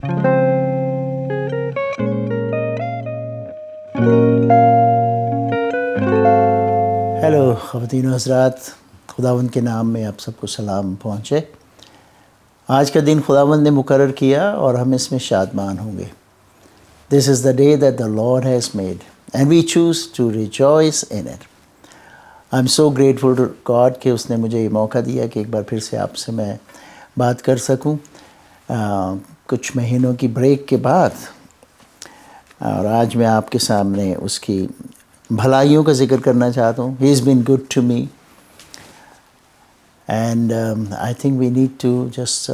Hello ख़वातीन و हज़रात, खुदावंद के नाम में आप सबको सलाम पहुँचे। आज का दिन खुदावंद ने मुकर्रर किया और हम इसमें शादमान होंगे। This is the day that the Lord has made and we choose to rejoice in it. I'm so grateful to God कि उसने मुझे ये मौका दिया कि एक बार फिर से आपसे मैं बात कर सकूं कुछ महीनों की ब्रेक के बाद, और आज मैं आपके सामने उसकी भलाइयों का जिक्र करना चाहता हूँ। He has been good to me and I think we need to just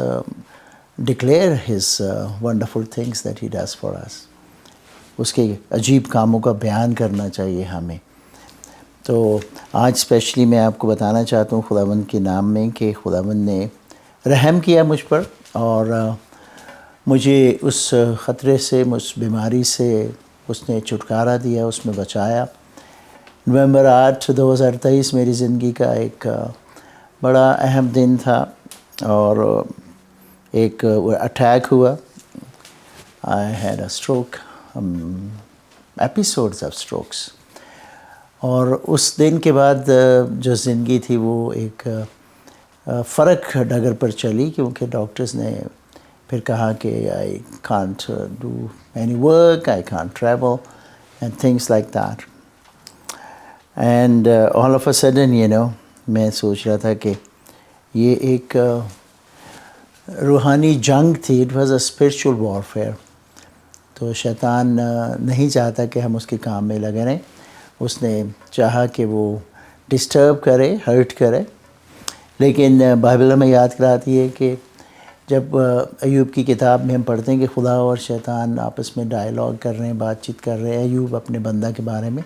declare his wonderful things that he does for us. उसके अजीब कामों का बयान करना चाहिए हमें। तो आज स्पेशली मैं आपको बताना चाहता हूँ खुदावंद के नाम में कि खुदावंद ने रहम किया मुझ पर और मुझे उस ख़तरे से, उस बीमारी से उसने छुटकारा दिया, उसमें बचाया। नवंबर 8, 2023 मेरी ज़िंदगी का एक बड़ा अहम दिन था और एक अटैक हुआ। I had a stroke, episodes of strokes, और उस दिन के बाद जो ज़िंदगी थी वो एक फ़र्क डगर पर चली, क्योंकि डॉक्टर्स ने फिर कहा कि I can't do any work, I can't travel and things like that. And all of a sudden मैं सोच रहा था कि ये एक रूहानी जंग थी। It was a spiritual warfare. तो शैतान नहीं चाहता कि हम उसके काम में लगे रहें। उसने चाहा कि वो डिस्टर्ब करे, हर्ट करे। लेकिन बाइबल में याद कराती है कि जब अय्यूब की किताब में हम पढ़ते हैं कि खुदा और शैतान आपस में डायलॉग कर रहे हैं, बातचीत कर रहे हैं अय्यूब अपने बंदा के बारे में।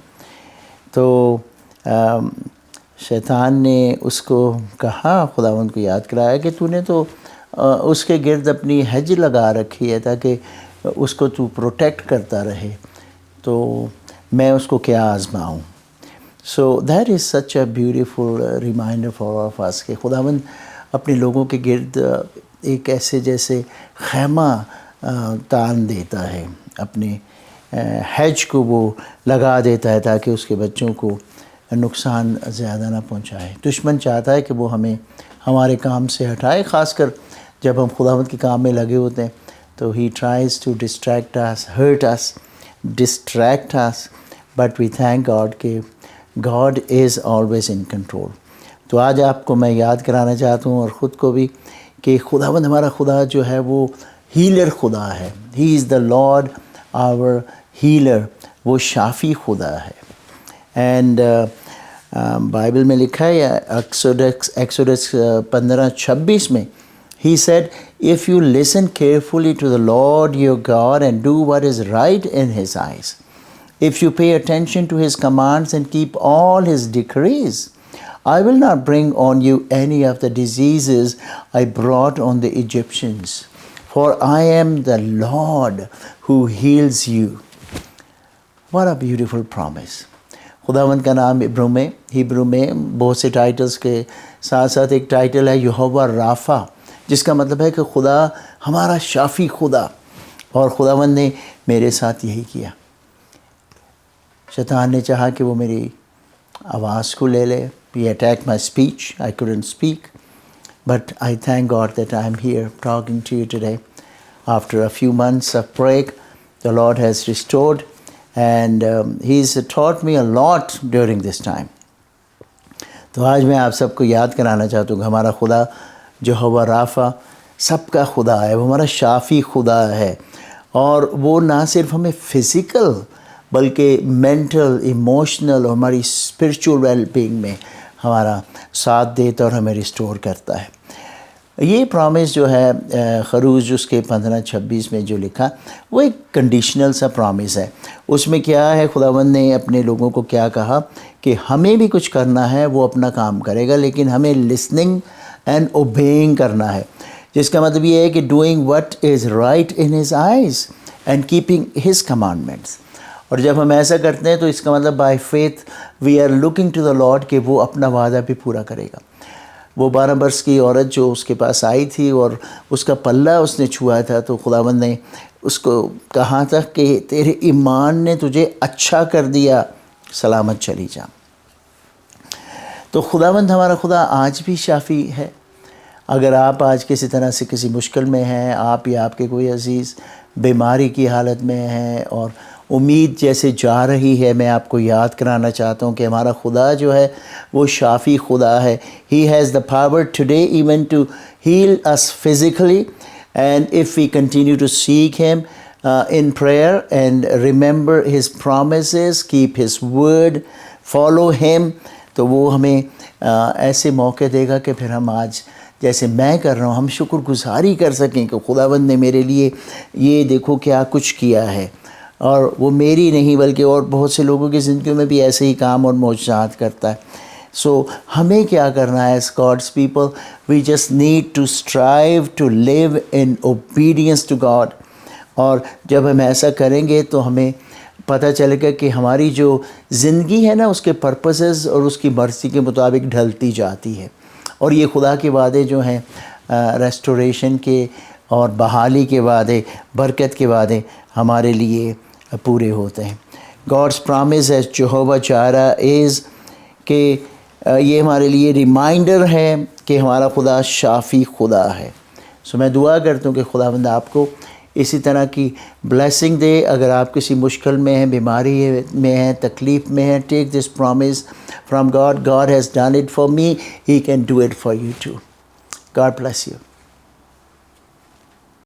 तो शैतान ने उसको कहा, खुदावंद को याद कराया कि तूने तो उसके गिर्द अपनी हेज लगा रखी है ताकि उसको तू प्रोटेक्ट करता रहे, तो मैं उसको क्या आज़माऊँ। So that is such a beautiful reminder for all of us कि खुदावंद अपने लोगों के गिर्द एक ऐसे जैसे खैमा तान देता है, अपने हेज को वो लगा देता है ताकि उसके बच्चों को नुकसान ज़्यादा ना पहुंचाए। दुश्मन चाहता है कि वो हमें हमारे काम से हटाए, ख़ासकर जब हम खुदावंद के काम में लगे होते हैं। तो he tries to distract us, hurt us, distract us, but we thank God कि God is always in control. तो आज आपको मैं याद कराना चाहता हूँ और ख़ुद को भी कि खुदावंद हमारा खुदा जो है वो हीलर खुदा है। He is the lord our healer, वो शाफ़ी खुदा है। एंड बाइबल में लिखा है एक्सोडस 15:26 में, He said, if you listen carefully to the Lord your God and do what is right in His eyes, if you pay attention to His commands and keep all His decrees, I will not bring on you any of the diseases I brought on the Egyptians, for I am the Lord who heals you. What a beautiful promise. खुदावंद का नाम Hebrew में बहुत से titles के साथ साथ एक टाइटल है यहोवा राफा, जिसका मतलब है कि खुदा हमारा शाफ़ी खुदा। और खुदावंद ने मेरे साथ यही किया। शैतान ने चाहा कि वो मेरी आवाज़ को ले ले। He attacked my speech. I couldn't speak. But I thank God that I am here talking to you today. After a few months of break, the Lord has restored and He's taught me a lot during this time. तो आज मैं आप सबको याद कराना चाहता हूँ कि हमारा खुदा यहोवा राफा सबका खुदा है, वो हमारा शाफ़ी खुदा है। और वो ना सिर्फ हमें फ़िज़िकल बल्कि मेंटल, इमोशनल और हमारी स्पिरिचुअल वेलबींग में हमारा साथ देता और हमें रिस्टोर करता है। ये प्रॉमिस जो है खरूज उसके 15:26 में जो लिखा, वो एक कंडीशनल सा प्रॉमिस है। उसमें क्या है, खुदावंद ने अपने लोगों को क्या कहा कि हमें भी कुछ करना है, वो अपना काम करेगा, लेकिन हमें लिसनिंग एंड ओबेइंग करना है। जिसका मतलब ये है कि doing what is right in his eyes and keeping his commandments. और जब हम ऐसा करते हैं तो इसका मतलब by faith we are looking to the lord कि वो अपना वादा भी पूरा करेगा। وہ 12 برس کی عورت جو اس کے پاس آئی تھی اور اس کا پلہ اس نے چھوا تھا، تو خداوند نے اس کو کہا تھا کہ تیرے ایمان نے تجھے اچھا کر دیا، سلامت چلی جا۔ تو خداوند ہمارا خدا آج بھی شافی ہے۔ اگر آپ آج کسی طرح سے کسی مشکل میں ہیں، آپ یا آپ کے کوئی عزیز بیماری کی حالت میں ہیں اور امید جیسے جا رہی ہے، میں آپ کو یاد کرانا چاہتا ہوں کہ ہمارا خدا جو ہے وہ شافی خدا ہے۔ He has the power today even to heal us physically, and if we continue to seek Him in prayer and remember His promises, keep His word, follow Him، تو وہ ہمیں ایسے موقع دے گا کہ پھر ہم آج جیسے میں کر رہا ہوں ہم شکر گزاری کر سکیں کہ خداوند نے میرے لیے یہ دیکھو کیا کچھ کیا ہے، اور وہ میری نہیں بلکہ اور بہت سے لوگوں کی زندگیوں میں بھی ایسے ہی کام اور معجزات کرتا ہے۔ سو ہمیں کیا کرنا ہے as God's people? We just need to strive to live in obedience to God, اور جب ہم ایسا کریں گے تو ہمیں پتہ چلے گا کہ ہماری جو زندگی ہے نا اس کے پرپسز اور اس کی مرضی کے مطابق ڈھلتی جاتی ہے، اور یہ خدا کے وعدے جو ہیں ریسٹوریشن کے اور بحالی کے وعدے، برکت کے وعدے ہمارے لیے پورے ہوتے ہیں۔ گاڈس پرامز ایز جہوہ جائرہ از، کہ یہ ہمارے لیے ریمائنڈر ہے کہ ہمارا خدا شافی خدا ہے۔ سو میں دعا کرتا ہوں کہ خداوند آپ کو اسی طرح کی بلیسنگ دے۔ اگر آپ کسی مشکل میں ہیں، بیماری میں ہیں، تکلیف میں ہیں، take this promises from God, God has done it for me, he can do it for you too. God bless you.